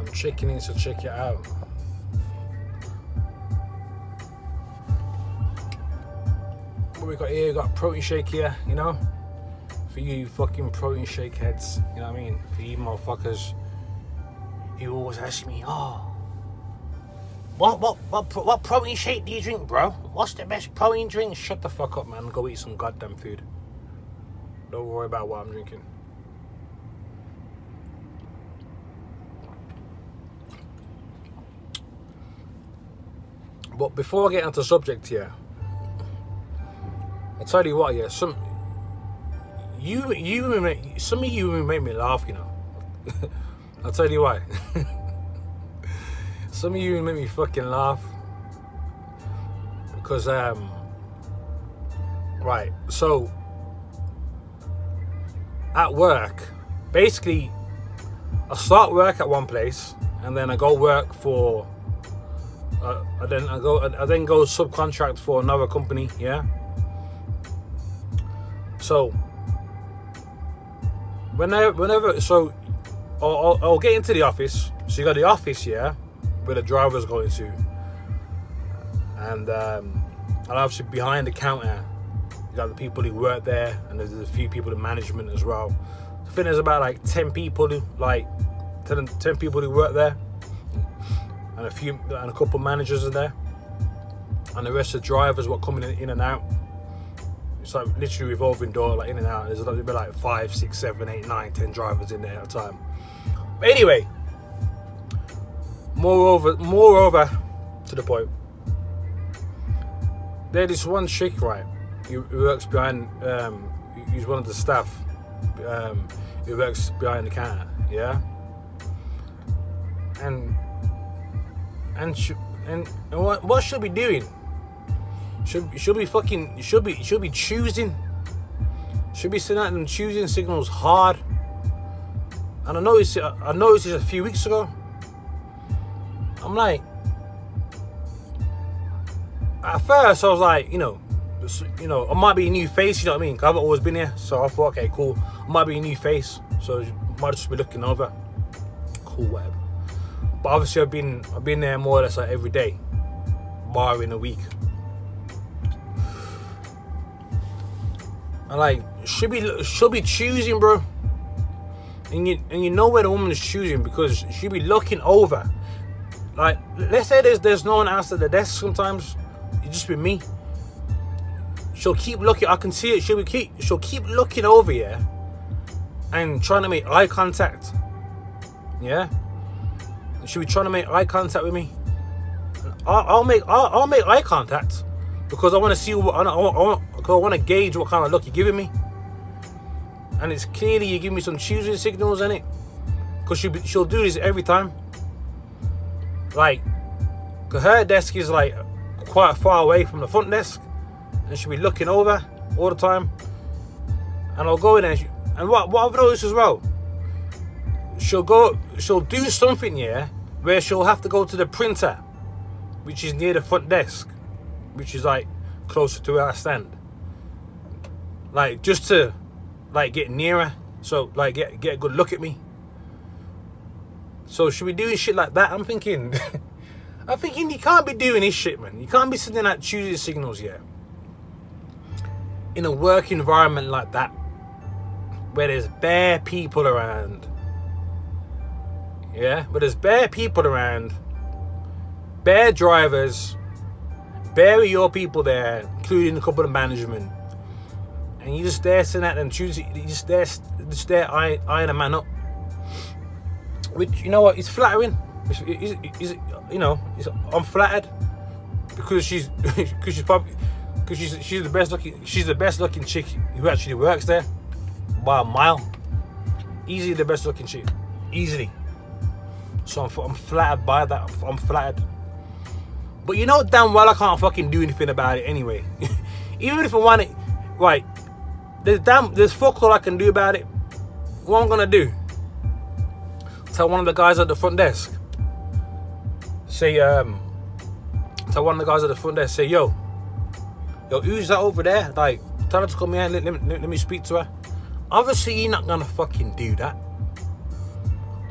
checking in, so check it out. What we got here? We got protein shake here, you know, for you fucking protein shake heads, you know what I mean? For you motherfuckers, you always ask me, oh, what protein shake do you drink, bro? What's the best protein drink? Shut the fuck up, man. Go eat some goddamn food. Don't worry about what I'm drinking. But before I get into the subject here, I'll tell you what, yeah, some of you make me laugh, you know. I'll tell you why. Some of you make me fucking laugh. Because, right, so, at work, basically, I start work at one place, and then I go work for, I then go subcontract for another company, yeah? So, whenever, so, I'll get into the office. So you got the office, yeah, where the driver's going to, and obviously behind the counter, you got the people who work there, and there's a few people in management as well. I think there's about like 10 people who 10 people who work there, and a couple managers are there, and the rest of the drivers what coming in and out. It's like literally revolving door, like in and out. There's like 5, 6, 7, 8, 9, 10 drivers in there at a time. But anyway, moreover to the point, there's this one chick, right, who works behind, who's one of the staff, who works behind the counter, yeah, and what she'll be doing? She'll be choosing. She'll be sending out them choosing signals hard. And I noticed this a few weeks ago. I'm like, at first I was like, you know, I might be a new face, you know what I mean? 'Cause I've always been here, so I thought, okay, cool. I might be a new face, so I might just be looking over. Cool, whatever. But obviously I've been there more or less like every day, barring a week. And like, she'll be choosing, bro. And you know where the woman is choosing, because she'll be looking over. Like, let's say there's no one else at the desk sometimes. It just be me. She'll keep looking. I can see it. She'll keep looking over, yeah, and trying to make eye contact. Yeah. She'll be trying to make eye contact with me. I'll make eye contact, because I want to see what I want to gauge what kind of look you're giving me. And it's clearly you give me some choosing signals, innit? Because she'll do this every time. Like, cause her desk is like quite far away from the front desk, and she'll be looking over all the time. And I'll go in there, and what I've noticed as well, she'll do something, yeah, where she'll have to go to the printer, which is near the front desk, which is like closer to where I stand. Like, just to like get nearer, so like get a good look at me. So she'll be doing shit like that. I'm thinking you can't be doing this shit, man. You can't be sending out choosing signals, yeah, in a work environment like that, where there's bare people around. Yeah, but there's bare people around, bare drivers, bare of your people there, including a couple of management. And you just there sitting at them choosing, you just there eyeing a man up. Which, you know what, it's flattering. I'm flattered because she's the best looking chick who actually works there by a mile. Easily the best looking chick, easily. So I'm flattered by that. I'm flattered. But you know damn well I can't fucking do anything about it anyway. Even if I want it, right? There's fuck all I can do about it. What I'm gonna do? Tell one of the guys at the front desk. Say, tell one of the guys at the front desk. Say, yo, who's that over there? Like, tell her to come here. Let me speak to her. Obviously, you're not gonna fucking do that.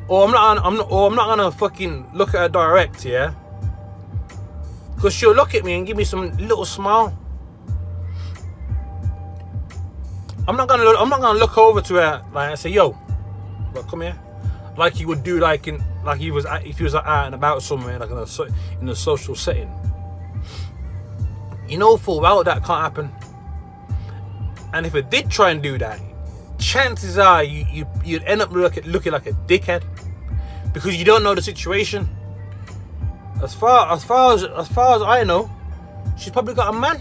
Or I'm not gonna fucking look at her direct, yeah? Because she'll look at me and give me some little smile. I'm not gonna look over to her like and say, yo, look, come here. Like you would do if he was out and about somewhere, like in a social setting. You know full well that can't happen. And if it did try and do that, chances are you'd end up looking like a dickhead, because you don't know the situation. As far as I know, she's probably got a man.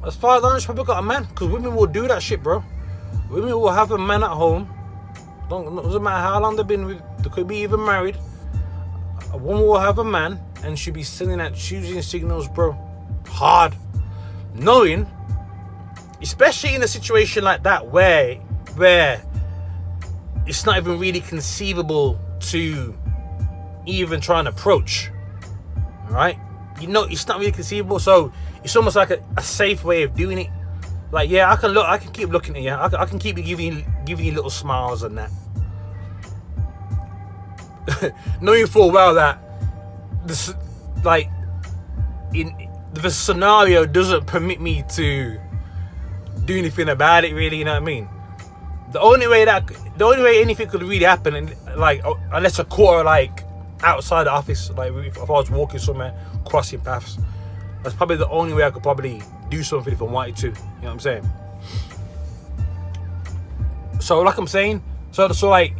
As far as I know, she's probably got a man, because women will do that shit, bro. Women will have a man at home. Doesn't matter how long they've been with, they could be even married. A woman will have a man and she'll be sending out choosing signals, bro. Hard. Knowing, especially in a situation like that where it's not even really conceivable to even try and approach. Alright? You know, it's not really conceivable, so it's almost like a safe way of doing it. Like, yeah, I can keep looking at you. I can keep giving you little smiles and that. Knowing full well that this, like, the scenario doesn't permit me to do anything about it, really. You know what I mean? The only way anything could really happen, and like, unless I caught her like outside the office, like if I was walking somewhere, crossing paths, that's probably the only way I could probably do something if I wanted to. You know what I'm saying? So like I'm saying, so like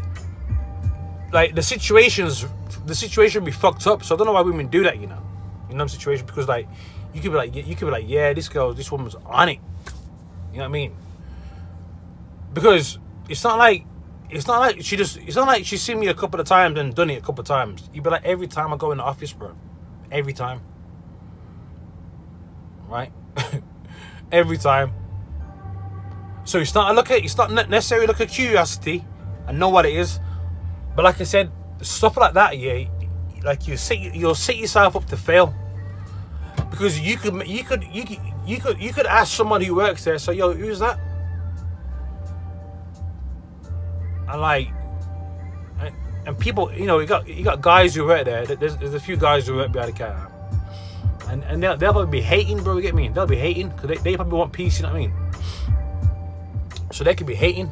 the situation would be fucked up. So I don't know why women do that, you know, in some situation, because like you could be like, yeah, this woman's on it. You know what I mean? Because it's not like she's seen me a couple of times and done it a couple of times. You'd be like, every time I go in the office, bro, every time, right? Every time. So it's not necessarily like a curiosity. I know what it is, but like I said, stuff like that, yeah, like you'll set yourself up to fail, because you could ask someone who works there, so yo, who's that? And like, and people, you know, you got guys who work there. There's a few guys who work behind the counter, and they'll probably be hating, bro. You get me? They'll be hating because they probably want peace. You know what I mean? So they could be hating.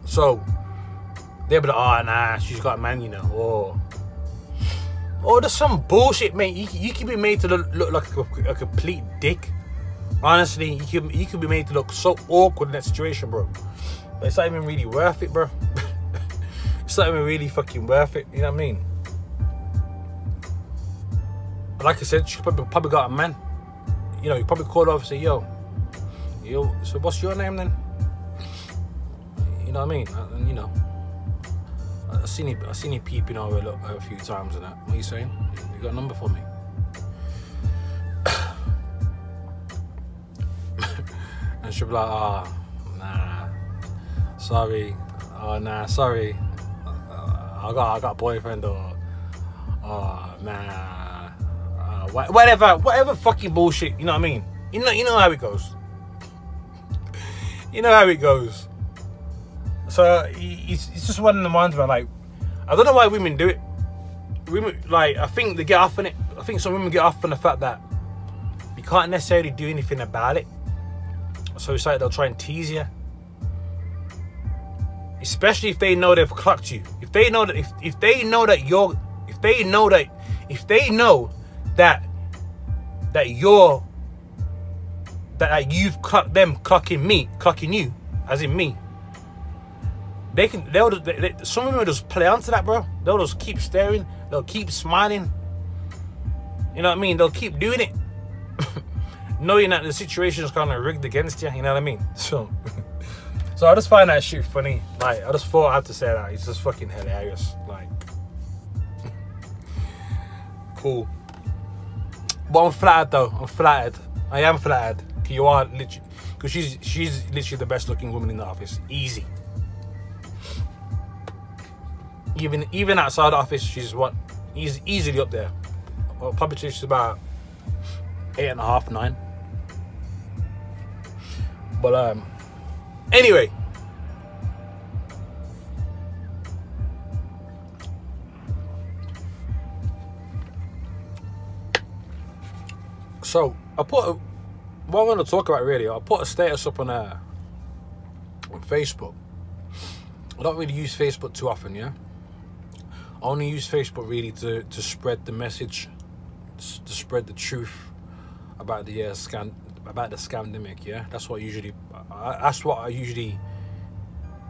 So they'll be like, oh nah, she's got a man, you know, or there's some bullshit, mate. You can be made to look like a complete dick. Honestly, you could be made to look so awkward in that situation, bro. But it's not even really worth it, bro. It's not even really fucking worth it. You know what I mean? But like I said, she probably got a man. You know, you probably called her and say, yo, so what's your name then? You know what I mean? And you know, I seen you peeping over a few times and that. What are you saying? You got a number for me? And she'll be like, oh, nah, sorry. Oh, nah, sorry. I got a boyfriend, or oh, nah, whatever fucking bullshit. You know what I mean? You know how it goes. You know how it goes. So it's just one of the ones where, like, I don't know why women do it. Women, like, I think they get off on it. I think some women get off on the fact that you can't necessarily do anything about it. So it's like they'll try and tease you. Especially if they know they've clocked you. If they know that you've clocked them clocking you, as in me. Some women will just play onto that, bro. They'll just keep staring. They'll keep smiling. You know what I mean? They'll keep doing it, knowing that the situation is kind of rigged against you. You know what I mean? So I just find that shit funny. Like, I just thought I had to say that. It's just fucking hilarious. Like, cool. But I'm flattered though. I'm flattered. I am flattered. You are literally, because she's literally the best looking woman in the office. Easy. Even outside the office, she's easily up there. Well, probably she's about 8.5, 9. But anyway, So what I want to talk about really, I put a status up on Facebook. I don't really use Facebook too often, yeah. I only use Facebook really to spread the message, to spread the truth about the scamdemic, yeah. That's what I usually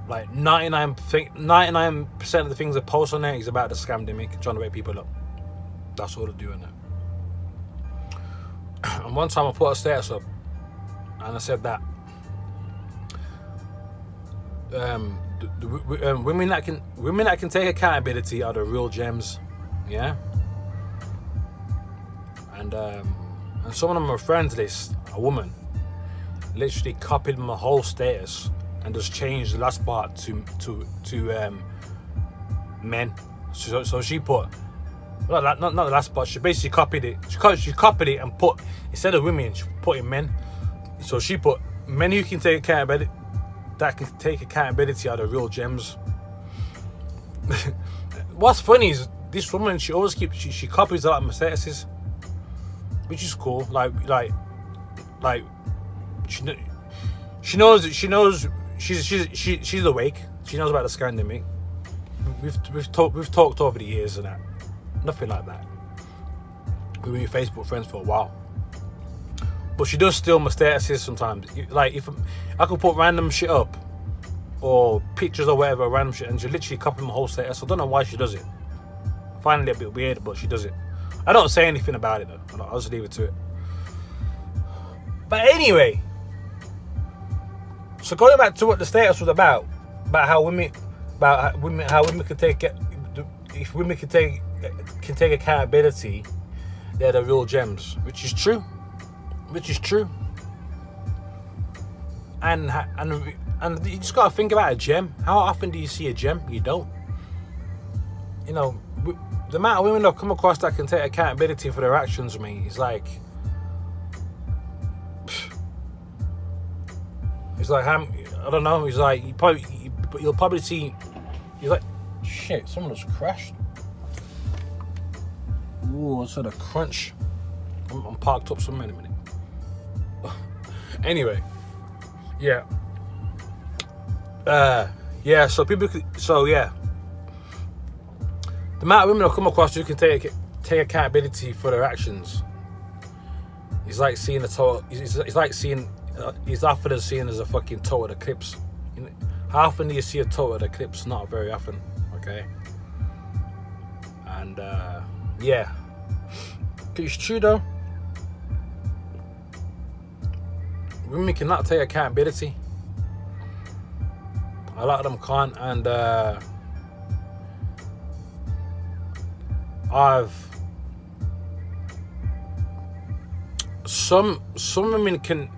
like 99% of the things I post on there is about the scamdemic, trying to wake people up. That's all I do in there. And one time I put a status up and I said that women that can take accountability are the real gems, yeah. And someone on my friends list, a woman, literally copied my whole status and just changed the last part to men. So she put, well, not the last part. She basically copied it. She copied it and put, instead of women, she put in men. So she put, men who can take accountability, that can take accountability are the real gems. What's funny is this woman, she always she copies a lot of my statuses, which is cool. Like she knows she's awake. She knows about the scandemic. We've talked over the years and that. Nothing like that. We've been Facebook friends for a while. But she does steal my statuses sometimes. Like, if I could put random shit up, or pictures or whatever, random shit, and she literally copies my whole status. I don't know why she does it. I find it a bit weird, but she does it. I don't say anything about it though. I'll just leave it to it. But anyway, so going back to what the status was about how women can take it. If women can take accountability, they're the real gems, which is true. And you just gotta think about a gem. How often do you see a gem? You don't. You know, the amount of women I've come across that can take accountability for their actions, mate, is like, it's like, I don't know. It's like you'll probably see. You're like, shit, someone just crashed. Ooh, sort of crunch. I'm parked up somewhere in a minute. Anyway, yeah. Yeah, so people could, so yeah. The amount of women I've come across who can take accountability for their actions is like seeing a total, it's like seeing, it's often as seen as a fucking total eclipse. You know, how often do you see a total eclipse? Not very often, okay? And yeah, it's true though. Women cannot take accountability. A lot of them can't, and some women can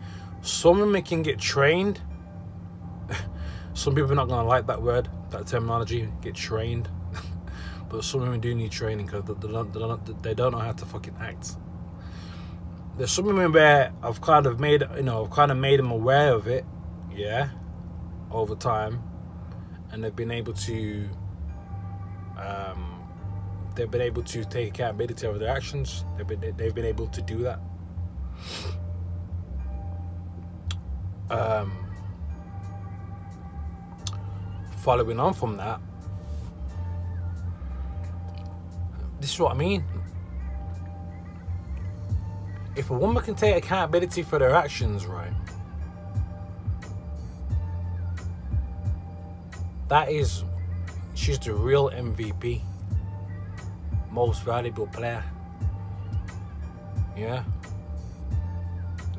get trained. Some people are not gonna like that word, that terminology, get trained. But some women do need training because they don't know how to fucking act. There's some women where I've kind of made them aware of it, yeah, over time, and they've been able to take accountability over their actions. They've been able to do that. Following on from that, this is what I mean. If a woman can take accountability for their actions, right, she's the real MVP, most valuable player. Yeah,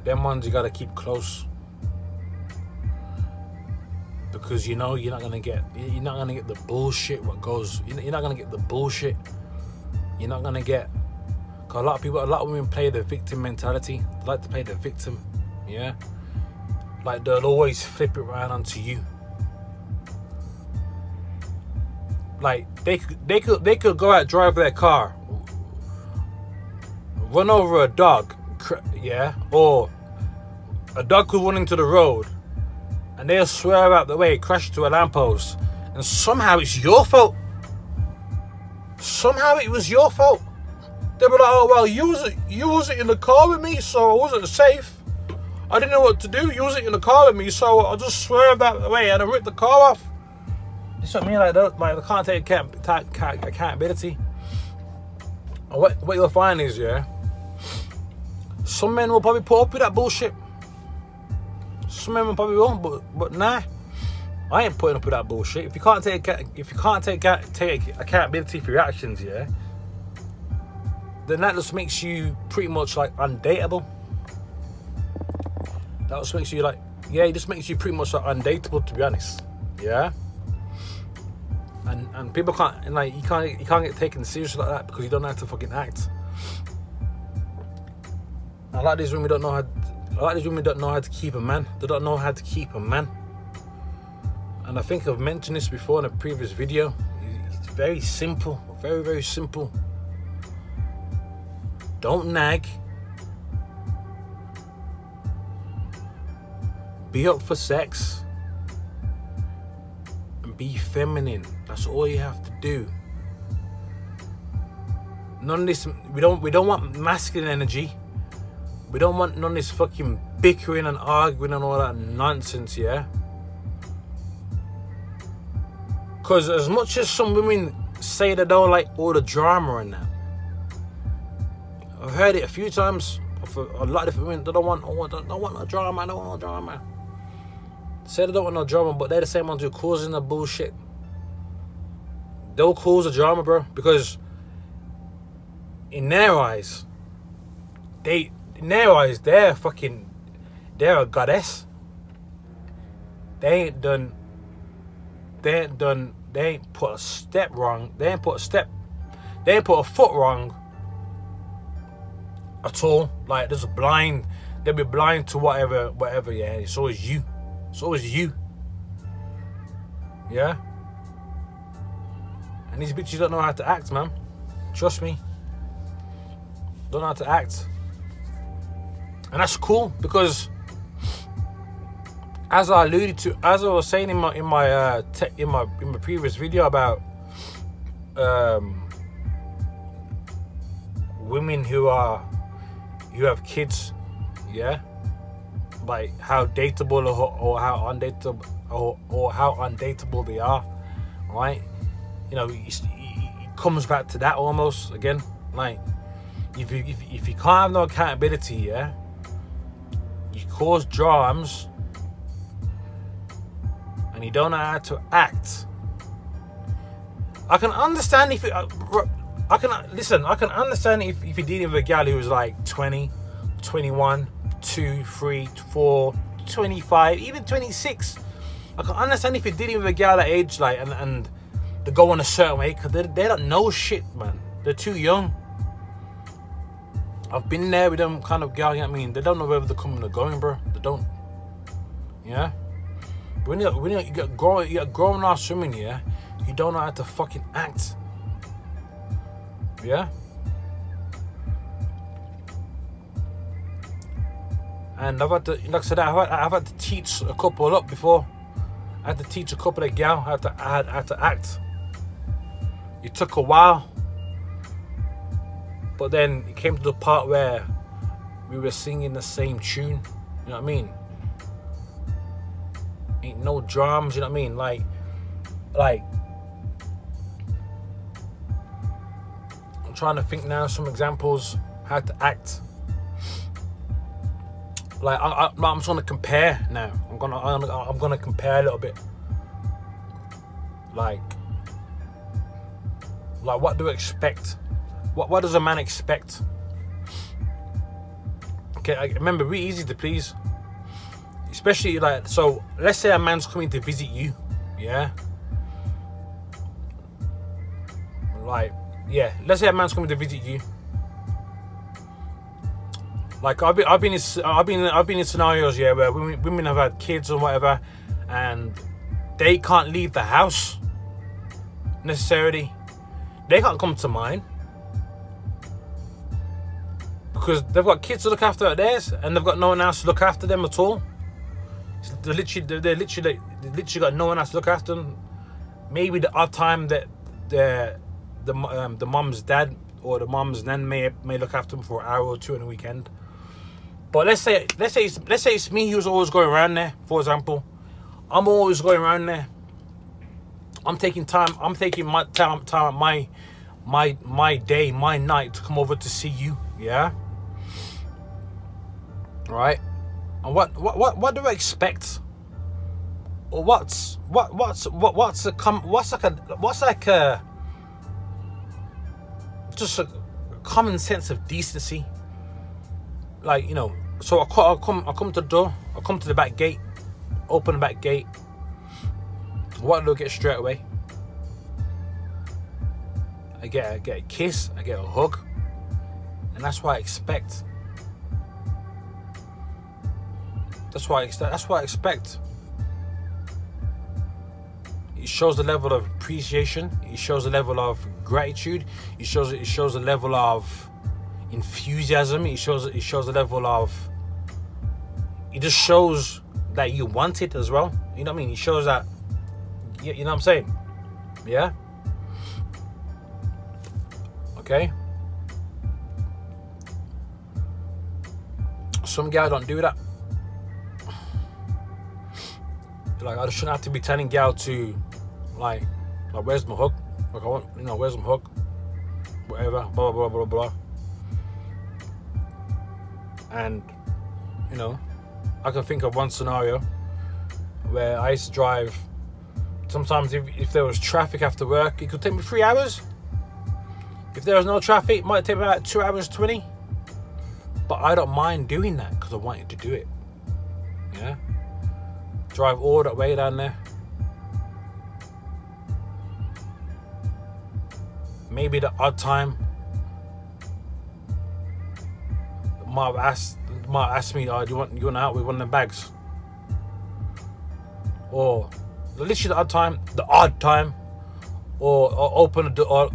them ones you gotta keep close, because you know you're not gonna get the bullshit. You're not gonna get the bullshit. You're not gonna get. A lot of women play the victim mentality. They like to play the victim, yeah. Like they'll always flip it around onto you. Like they could go out, drive their car, run over a dog, yeah, or a dog could run into the road, and they'll swear out the way, crash into a lamppost, and somehow it's your fault. Somehow it was your fault. They were like, oh well, you was it in the car with me, so I wasn't safe. I didn't know what to do. You was it in the car with me, so I just swerved that way and I ripped the car off. That's what I mean, like they can't take accountability. And what you'll find is, yeah, some men will probably put up with that bullshit. Some men probably won't, but nah, I ain't putting up with that bullshit. If you can't take accountability for your actions, yeah, then that just makes you pretty much like undateable. That just makes you like, yeah, it just makes you pretty much like undateable, to be honest. Yeah. And people can't, and like you can't get taken seriously like that because you don't know how to fucking act. I like these women don't know how. I like these women don't know how to keep a man. They don't know how to keep a man. And I think I've mentioned this before in a previous video. It's very simple, very, very simple. Don't nag. Be up for sex. And be feminine. That's all you have to do. None of this, we don't want masculine energy. We don't want none of this fucking bickering and arguing and all that nonsense, yeah? Because as much as some women say they don't like all the drama and that, I've heard it a few times. For a lot of different women, they don't want no drama, they don't want no drama. They say they don't want no drama, but they're the same ones who are causing the bullshit. They'll cause the drama, bro, because in their eyes, they're a goddess. They ain't put a step wrong. They ain't put a foot wrong at all. Like, just blind. They'll be blind to whatever, yeah. It's always you. It's always you. Yeah? And these bitches don't know how to act, man. Trust me. Don't know how to act. And that's cool, because as I alluded to, as I was saying in my previous video about women who have kids, yeah, like how dateable or how undateable or how undateable they are, right? You know, it comes back to that almost again. Like, if you can't have no accountability, yeah, you cause dramas, and you don't know how to act. I can understand if I can understand if you're dealing with a gal who was like 20, 21, 2, 3, 4, 25, even 26. I can understand if you're dealing with a gal that age, like, and they go on a certain way, because they don't know shit, man. They're too young. I've been there with them kind of gal, you know what I mean? They don't know whether they're coming or going, bro. They don't. Yeah? When you get grown ass women, yeah, you don't know how to fucking act. Yeah? And I've had to, like I said, I've had to teach a couple up before. I had to teach a couple of gal how to act. It took a while, but then it came to the part where we were singing the same tune. You know what I mean? Ain't no drums. You know what I mean? Like, I'm trying to think now some examples how to act. Like, I'm trying to compare now. I'm gonna compare a little bit. Like what do I expect? What does a man expect? Okay, remember, be easy to please. Especially, like, so let's say a man's coming to visit you, yeah? Like, yeah, let's say a man's coming to visit you. Like, I've been in scenarios, yeah, where women have had kids or whatever, and they can't leave the house necessarily. They can't come to mine because they've got kids to look after at theirs, and they've got no one else to look after them at all. They literally got no one else to look after them. Maybe the odd time that the mom's dad or the mums then may look after them for an hour or two on the weekend. But let's say it's me who's always going around there. For example, I'm always going around there. I'm taking my time, my day, my night to come over to see you. Yeah. Right. And what do I expect? Or what's like a just a common sense of decency? Like, you know, so I come to the door, I come to the back gate, open the back gate. What do I get straight away? I get a kiss, I get a hug, and that's what I expect. That's what I expect. It shows the level of appreciation. It shows the level of gratitude. It shows the level of enthusiasm. It shows the level of. It just shows that you want it as well. You know what I mean? It shows that. You know what I'm saying? Yeah. Okay. Some guys don't do that. Like, I shouldn't have to be telling gal to, like where's my hug? Like, I want, you know, where's my hug? Whatever, blah, blah, blah, blah, blah. And, you know, I can think of one scenario where I used to drive. Sometimes if there was traffic after work, it could take me 3 hours. If there was no traffic, it might take me about 2 hours 20. But I don't mind doing that because I wanted to do it. Yeah. Drive all that way down there. Maybe the odd time might ask me, "Oh, do you want out with one of the bags?" Or literally the odd time, or open the door,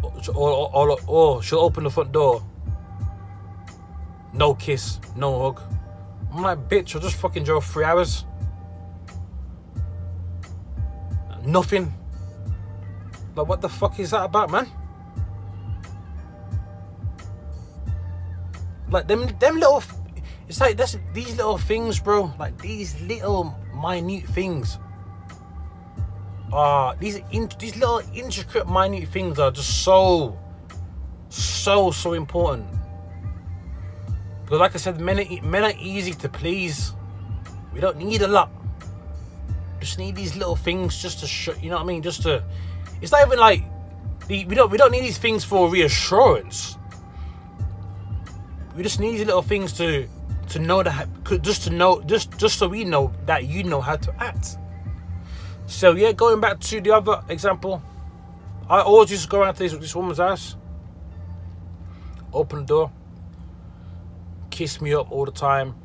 or she'll open the front door. No kiss, no hug. I'm like, bitch, I just fucking drove 3 hours. Nothing. Like, what the fuck is that about, man? Like, them little. It's like these little things, bro. Like, these little minute things. These little intricate minute things are just so important. Because, like I said, men are easy to please. We don't need a lot. Just need these little things just to show, you know what I mean? Just to, it's not even like we don't need these things for reassurance. We just need these little things to know that, just so we know that you know how to act. So yeah, going back to the other example, I always used to go around to this woman's house, open the door, kiss me up all the time.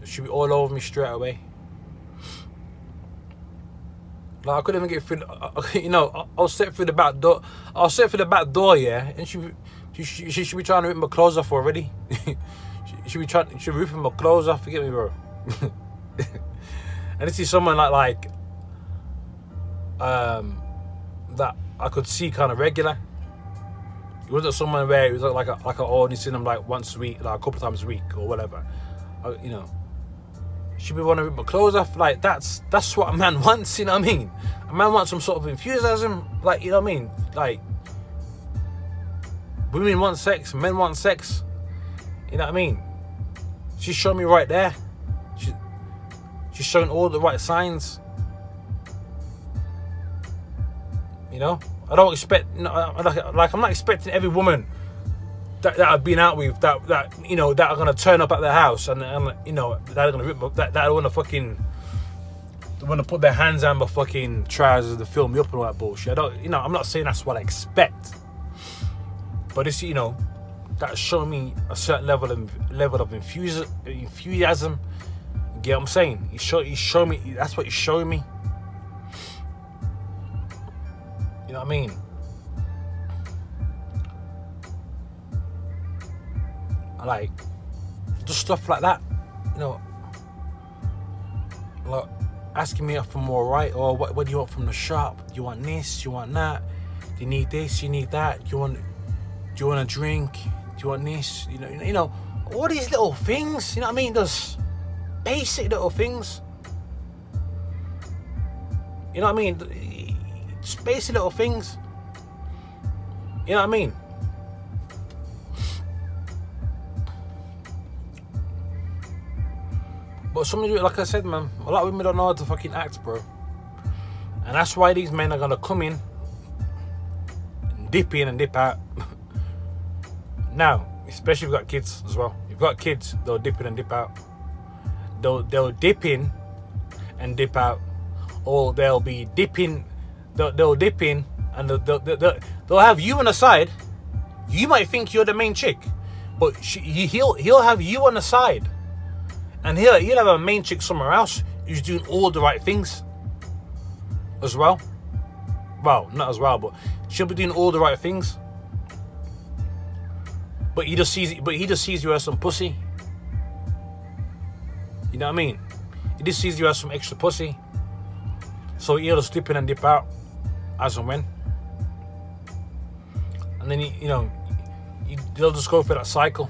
She'd be all over me straight away. Like, I couldn't even get through. You know, I'll step through the back door. Yeah, and she should be trying to rip my clothes off already. she be ripping my clothes off. Forget me, bro. And this is someone like that I could see kind of regular. It wasn't someone where it was like I only seen them like once a week, like a couple times a week or whatever. You know. She'd be wanting to rip my clothes off. Like, that's what a man wants, you know what I mean? A man wants some sort of enthusiasm, like, you know what I mean? Like, women want sex, men want sex, you know what I mean? She's showing me right there. She's showing all the right signs. You know? I don't expect, like I'm not expecting every woman that I've been out with that you know that are gonna turn up at their house and you know that are gonna rip that wanna fucking wanna put their hands on my fucking trousers to fill me up and all that bullshit. I don't, you know, I'm not saying that's what I expect, but it's, you know, that's showing me a certain level of enthusiasm. You get what I'm saying? He's showing me. That's what he's showing me. You know what I mean? Like, just stuff like that, you know, like asking me if I'm alright, or what do you want from the shop? Do you want this? Do you want that? Do you need this? You need that? Do you want, you want a drink? Do you want this? You know, all these little things. You know what I mean? Just basic little things. You know what I mean? Just basic little things. You know what I mean? But some of you, like I said, man, a lot of women don't know how to fucking act, bro. And that's why these men are gonna come in, dip in and dip out. Now, especially if you've got kids as well. If you've got kids, they'll dip in and dip out. They'll dip in and dip out, or they'll be dipping. They'll dip in and they'll have you on the side. You might think you're the main chick, but he'll have you on the side, and he'll have a main chick somewhere else who's doing all the right things as well. Well, not as well, but she'll be doing all the right things. But he just sees you as some pussy. You know what I mean? He just sees you as some extra pussy. So he'll just dip in and dip out as and when. And then they'll just go through that cycle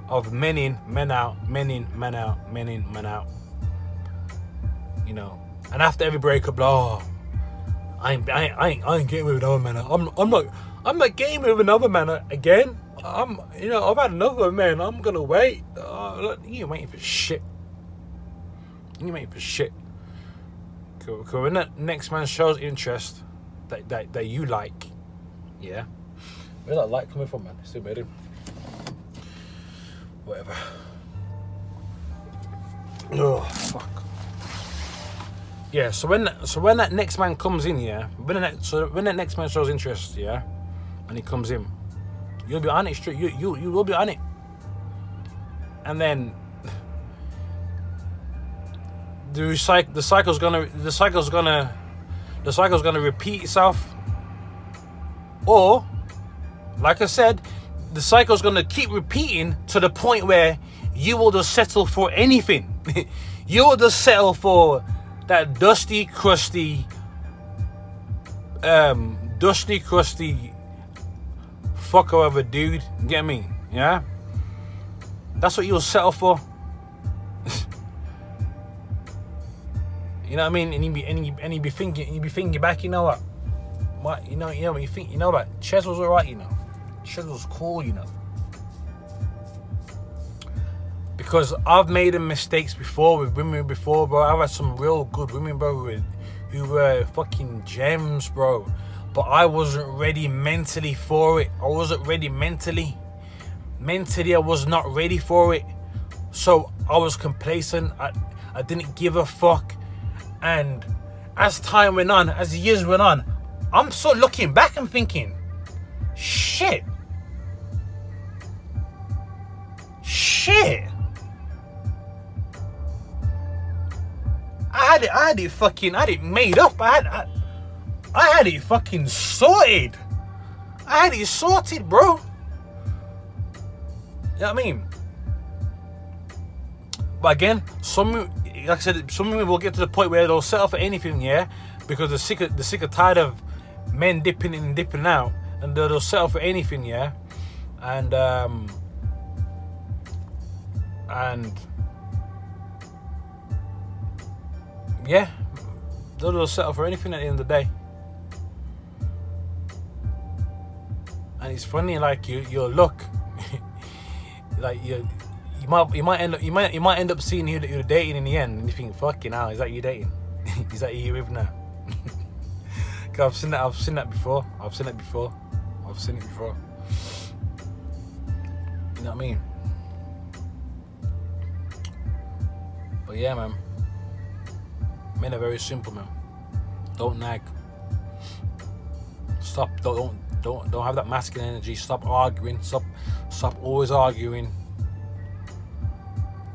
of men in, men out, men in, men out, men in, men out. You know. And after every breakup, oh, I ain't getting with another man. I'm not getting with another man again. I've had another man. I'm gonna wait. Look, you ain't waiting for shit. You ain't waiting for shit. Because when that next man shows interest that you like, yeah. Where's that light coming from, man? Still made him. Whatever. Oh fuck. Yeah. So when that next man comes in, yeah. When that next man shows interest, yeah, and he comes in, you'll be on it straight. You will be on it. And then the cycle's gonna repeat itself. Or, like I said, the cycle's gonna keep repeating to the point where you will just settle for anything. You will just settle for that dusty, crusty fucker of a dude. You get me? Yeah? That's what you'll settle for. You know what I mean? And you be thinking back, you know what? You know what you think, you know what? Chez was alright, you know. Chez was cool, you know. Because I've made mistakes before with women before, bro. I've had some real good women, bro, who were fucking gems, bro. But I wasn't ready mentally for it. I wasn't ready mentally. Mentally, I was not ready for it. So I was complacent. I didn't give a fuck. And as time went on, as the years went on, I'm sort of looking back and thinking, shit. I had it made up. I had it fucking sorted. I had it sorted, bro. You know what I mean? But again, like I said, some women will get to the point where they'll settle for anything, yeah, because they're sick of tired of men dipping in and dipping out, and they'll settle for anything, yeah, and yeah, they'll settle for anything at the end of the day. And it's funny, like your look, like you might end up seeing who that you're dating in the end, and you think, fucking hell, is that you dating? Is that you with now? Cause I've seen that before. You know what I mean? But yeah, man. Men are very simple, man. Don't nag. Stop. Don't have that masculine energy. Stop arguing. Stop always arguing.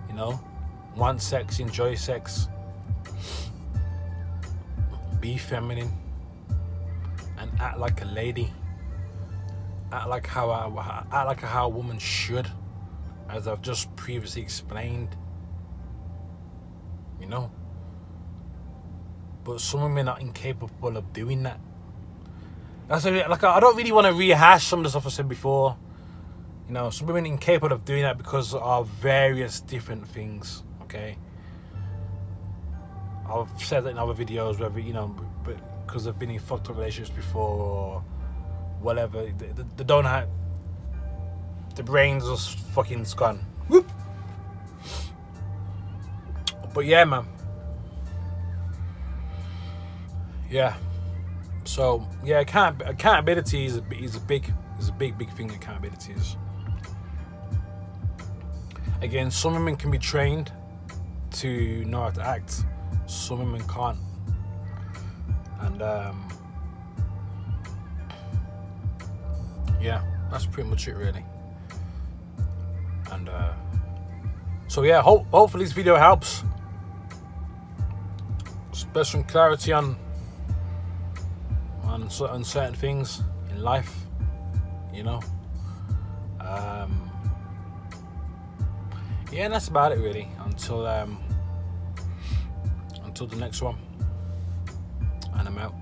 You know, want sex, enjoy sex. Be feminine and act like a lady. Act like how a woman should, as I've just previously explained. You know. But some women are incapable of doing that. That's like I don't really want to rehash some of the stuff I said before. You know, some women incapable of doing that because of various different things. Okay, I've said that in other videos, whether you know, but because they've been in fucked up relationships before or whatever, they don't have the brains just fucking gone. Whoop. But yeah, man. Yeah. So yeah, accountability is a big thing. Accountability is. Again, some women can be trained to know how to act. Some women can't. And yeah, that's pretty much it, really. And so yeah, hopefully this video helps. Spread some clarity on certain things in life, you know. Yeah, and that's about it, really. Until the next one, and I'm out.